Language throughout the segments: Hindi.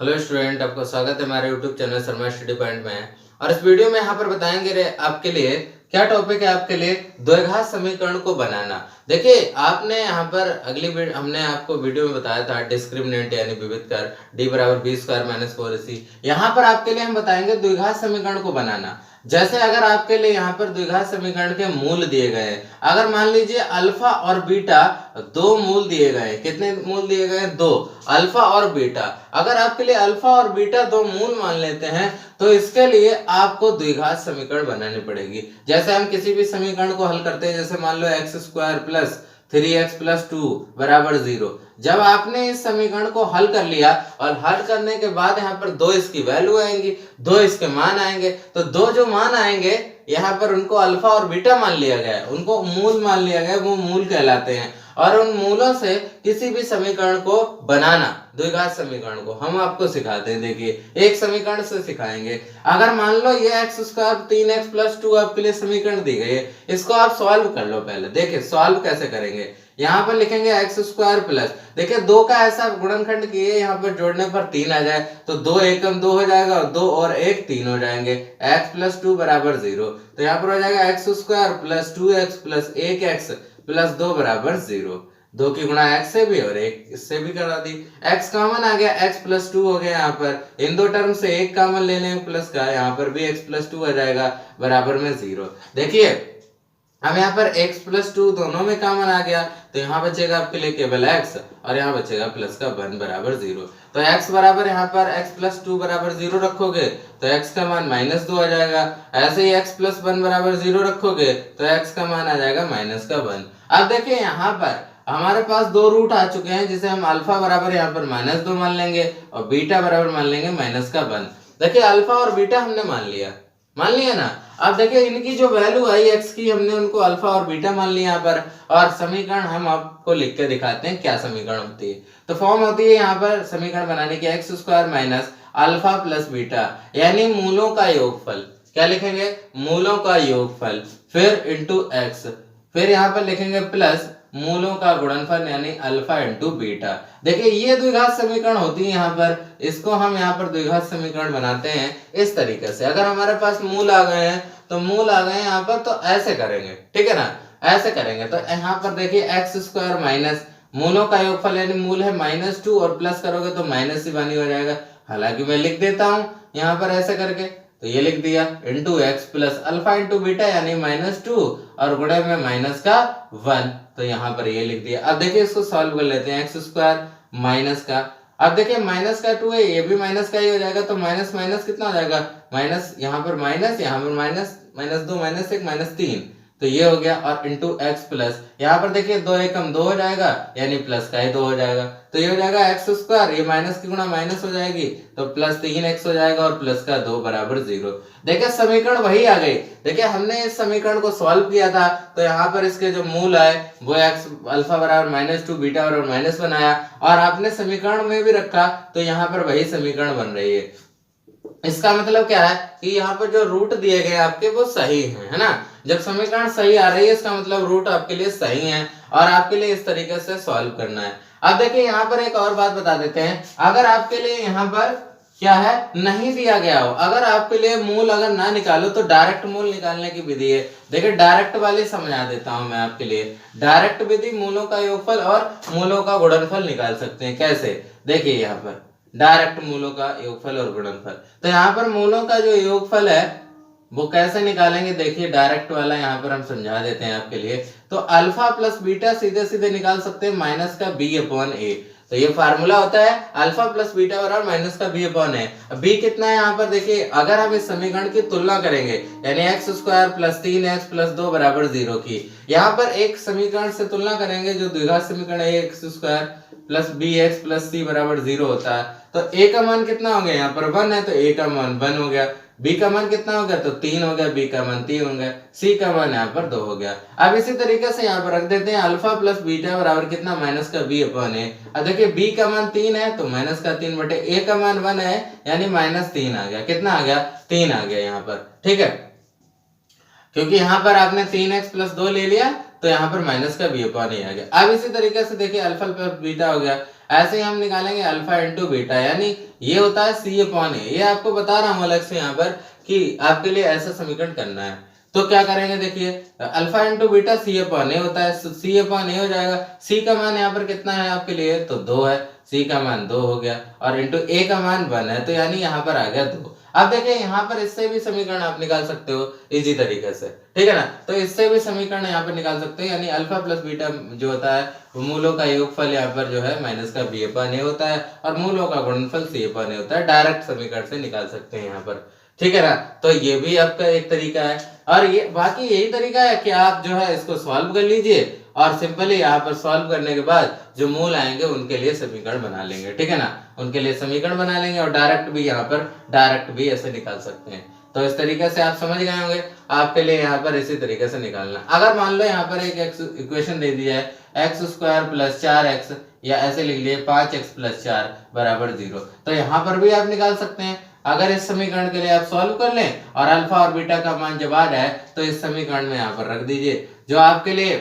हेलो स्टूडेंट, आपका स्वागत है हमारे YouTube channel Sharma study point में। और इस वीडियो में यहाँ पर बताएंगे आपके लिए क्या टॉपिक है, आपके लिए द्विघात समीकरण को बनाना। देखिए, आपने यहाँ पर हमने आपको वीडियो में बताया था डिस्क्रिमिनेंट यानी विविध कर डी बराबर बी स्क्वायर माइनस 4ac। यहाँ पर आपके लिए हम बताएंगे द्विघात समीकरण को बनाना। जैसे अगर आपके लिए यहाँ पर द्विघात समीकरण के मूल दिए गए हैं, अगर मान लीजिए अल्फा और बीटा दो मूल दिए गए हैं, कितने मूल दिए गए हैं? दो, अल्फा और बीटा। अगर आपके लिए अल्फा और बीटा दो मूल मान लेते हैं तो इसके लिए आपको द्विघात समीकरण बनानी पड़ेगी। जैसे हम किसी भी समीकरण को हल करते हैं, जैसे मान लो x square plus 3x plus 2 बराबर 0। जब आपने इस समीकरण को हल कर लिया और हल करने के बाद यहाँ पर दो इसकी वैल्यू आएंगी, दो इसके मान आएंगे, तो दो जो मान आएंगे यहाँ पर उनको अल्फा और बीटा मान लिया गया है, उनको मूल मान लिया गया है, वो मूल कहलाते हैं। और उन मूलों से किसी भी समीकरण को बनाना, द्विघात समीकरण को हम आपको सिखाते हैं। देखिए, एक समीकरण से सिखाएंगे। अगर मान लो ये एक्स स्क्वायर 3x प्लस 2 आपके लिए समीकरण दी गई है, इसको आप सॉल्व कर लो। पहले देखिए सॉल्व कैसे करेंगे। यहाँ पर लिखेंगे एक्स स्क्वायर प्लस, देखिए दो का ऐसा गुणनखंड किए, यहाँ पर जोड़ने पर 3 आ जाए तो 2 एकम 2 हो जाएगा, और 2 और 1 3 हो जाएंगे। एक्स प्लस 2 बराबर 0, तो यहाँ पर हो जाएगा x square plus 2x plus 1x plus 2 बराबर 0। 2 की गुणा x से भी और 1 इससे भी करा दी। x कॉमन आ गया, x प्लस 2 हो गया। यहाँ पर इन दो टर्म से एक कॉमन ले लें प्लस का, यहाँ पर भी x प्लस 2 आ जाएगा बराबर में 0। देखिए अब यहाँ पर x प्लस 2 दोनों में कॉमन आ गया, तो यहाँ बचेगा आपके लिए केवल x और यहाँ बचेगा प्लस का 1 बराबर 0। तो x बराबर यहाँ पर x प्लस 2 बराबर 0 रखोगे तो x का मान माइनस 2 आ जाएगा। ऐसे ही x प्लस 1 बराबर 0 रखोगे तो x का मान आ जाएगा माइनस का 1। अब देखिए यहाँ पर हमारे पास दो रूट आ चुके हैं, जिसे हम अल्फा बराबर यहाँ पर माइनस 2 मान लेंगे और बीटा बराबर मान लेंगे माइनस का 1। देखिए अल्फा और बीटा हमने मान लिया ना। अब देखिए इनकी जो वैल्यू आई x की, हमने उनको अल्फा और बीटा मान लिया यहाँ पर। और समीकरण हम आपको लिख के दिखाते हैं क्या समीकरण होती है। तो फॉर्म होती है यहाँ पर समीकरण बनाने की x square minus alpha plus beta, यानी मूलों का योगफल। क्या लिखेंगे? मूलों का योगफल, फिर इंटू एक्स, फिर यहाँ पर लिखेंगे प्लस मूलों का गुणनफल यानी अल्फा इंटू बीटा। देखिए ये द्विघात समीकरण होती है यहाँ पर, इसको हम यहाँ पर द्विघात समीकरण बनाते हैं इस तरीके से। अगर हमारे पास मूल आ गए हैं तो मूल आ गए यहाँ पर, तो ऐसे करेंगे, ठीक है ना, ऐसे करेंगे। तो यहाँ पर देखिए एक्स स्क्वायर माइनस मूलों का योगफल यानी मूल है -2 और प्लस करोगे तो माइनस ही बनी हो जाएगा। हालांकि मैं लिख देता हूं यहाँ पर ऐसे करके, तो ये लिख दिया into x plus alpha into beta यानी -2 और गुणे में माइनस का 1, तो यहाँ पर ये लिख दिया। अब देखिए इसको सॉल्व कर लेते हैं। एक्स स्क्वायर माइनस का, अब देखिए माइनस का 2 है, ये भी माइनस का ही हो जाएगा, तो माइनस माइनस कितना हो जाएगा? माइनस, यहाँ पर माइनस, यहाँ पर माइनस, -2 -1 -3, तो ये हो गया। और इंटू एक्स प्लस, यहाँ पर देखिए 2 एकम 2 हो जाएगा यानी प्लस का ही 2 हो जाएगा, तो ये हो जाएगा एक्स स्क्वायर, ये माइनस की गुणा माइनस हो जाएगी तो प्लस 3x हो जाएगा और प्लस का 2 बराबर 0। देखिए समीकरण वही आ गई। देखिए हमने इस समीकरण को सॉल्व किया था, तो यहाँ पर इसके जो मूल आए वो एक्स अल्फा बराबर -2 बीटा बराबर -1 आया, और आपने समीकरण में भी रखा तो यहाँ पर वही समीकरण बन रही है। इसका मतलब क्या है कि यहाँ पर जो रूट दिए गए आपके वो सही है ना। जब समीकरण सही आ रही है इसका मतलब रूट आपके लिए सही है, और आपके लिए इस तरीके से सॉल्व करना है। अब देखिए यहाँ पर एक और बात बता देते हैं। अगर आपके लिए यहाँ पर क्या है, नहीं दिया गया हो, अगर आपके लिए मूल अगर ना निकालो तो डायरेक्ट मूल निकालने की विधि है। देखिए डायरेक्ट वाली समझा देता हूं मैं आपके लिए। डायरेक्ट विधि, मूलों का योगफल और मूलों का गुणनफल निकाल सकते हैं। कैसे? देखिए यहाँ पर डायरेक्ट मूलों का योगफल और गुणनफल, तो यहाँ पर मूलों का जो योगफल है वो कैसे निकालेंगे, देखिए डायरेक्ट वाला यहाँ पर हम समझा देते हैं आपके लिए। तो अल्फा प्लस बीटा सीधे सीधे निकाल सकते हैं माइनस का b अपॉन ए, तो ये फार्मूला होता है अल्फा प्लस बीटा बराबर माइनस का b अपॉन ए। b कितना है यहाँ पर देखिए, अगर हम इस समीकरण की तुलना करेंगे यानी x square plus 3x plus 2 बराबर 0 की, यहाँ पर एक समीकरण से तुलना करेंगे जो द्विघात समीकरण है, x square plus b x plus c बराबर 0 होता है, तो a का मान कितना हो गया, यहाँ पर 1 है तो a का मान 1 हो गया, b का मान कितना हो गया, तो 3 हो गया, b का मान 3 हो गया, c का मान यहाँ पर 2 हो गया। अब इसी तरीके से यहाँ पर रख देते हैं अल्फा प्लस बीटा बराबर कितना, माइनस का b अपॉन ए। अब देखिए b का मान 3 है तो माइनस का 3 बटे a का मान 1 है यानी -3 आ गया। कितना आ गया? 3 आ गया यहाँ पर, ठीक है, क्योंकि यहाँ पर आपने 3x प्लस 2 ले लिया तो यहाँ पर माइनस का बी अपॉन ए आ गया। अब इसी तरीके से देखिए अल्फा प्लस बीटा हो गया, ऐसे ही हम निकालेंगे अल्फा इंटू बीटा, यानी ये होता है सी अपॉन ए। ये आपको बता रहा हूँ अलग से यहाँ पर कि आपके लिए ऐसा समीकरण करना है। तो क्या करेंगे, देखिए अल्फा इंटू बीटा सी अपॉन ए होता है, सी अपॉन ए हो जाएगा। सी का मान यहाँ पर कितना है आपके लिए, तो 2 है, सी का मान 2 हो गया और इंटू ए का मान 1 है, तो यानी यहाँ पर आ गया 2। अब देखिए यहाँ पर इससे भी समीकरण आप निकाल सकते हो इजी तरीके से, ठीक है ना। तो इससे भी समीकरण यहाँ पर निकाल सकते हो, यानी अल्फा प्लस बीटा जो होता है वो मूलों का योगफल यहाँ पर जो है माइनस का बी अपॉन ए होता है और मूलों का गुणनफल सी अपॉन ए होता है। डायरेक्ट समीकरण से निकाल सकते हैं यहाँ पर, ठीक है ना। तो ये भी आपका एक तरीका है और ये बाकी यही तरीका है कि आप जो है इसको सॉल्व कर लीजिए और सिंपली यहाँ पर सॉल्व करने के बाद जो मूल आएंगे उनके लिए समीकरण बना लेंगे, ठीक है ना। उनके लिए समीकरण बना लेंगे और डायरेक्ट भी यहाँ पर डायरेक्ट भी ऐसे निकाल सकते हैं। तो इस तरीके से आप समझ गए होंगे, आपके लिए यहाँ पर इसी तरीके से निकालना। अगर मान लो यहाँ पर एक इक्वेशन दे दिया है एक्स स्क्वायर प्लस 4x, या ऐसे लिख लिए 5x प्लस 4 बराबर 0, तो यहाँ पर भी आप निकाल सकते हैं। अगर इस समीकरण के लिए आप सॉल्व कर लें और अल्फा और बीटा का मान जब आ जाए तो इस समीकरण में यहाँ पर रख दीजिए, जो आपके लिए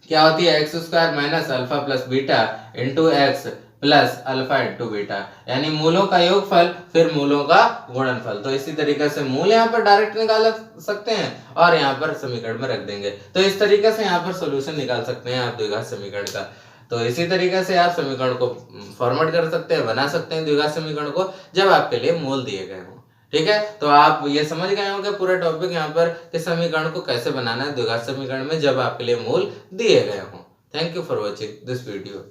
क्या होती है x square minus alpha plus beta into x plus alpha into beta, यानी मूलों का योगफल फिर मूलों का गुणनफल। तो इसी तरीके से मूल यहाँ पर डायरेक्ट निकाल सकते हैं और यहाँ पर समीकरण में रख देंगे। तो इस तरीके से यहाँ पर सोल्यूशन निकाल सकते हैं आप द्विघात समीकरण का। तो इसी तरीके से आप समीकरण को फॉर्मेट कर सकते हैं, बना सकते हैं द्विघात समीकरण को जब आपके लिए मूल दिए गए हों, ठीक है। तो आप ये समझ गए होंगे पूरा टॉपिक यहाँ पर कि समीकरण को कैसे बनाना है द्विघात समीकरण में जब आपके लिए मूल दिए गए हों। Thank you for watching this video.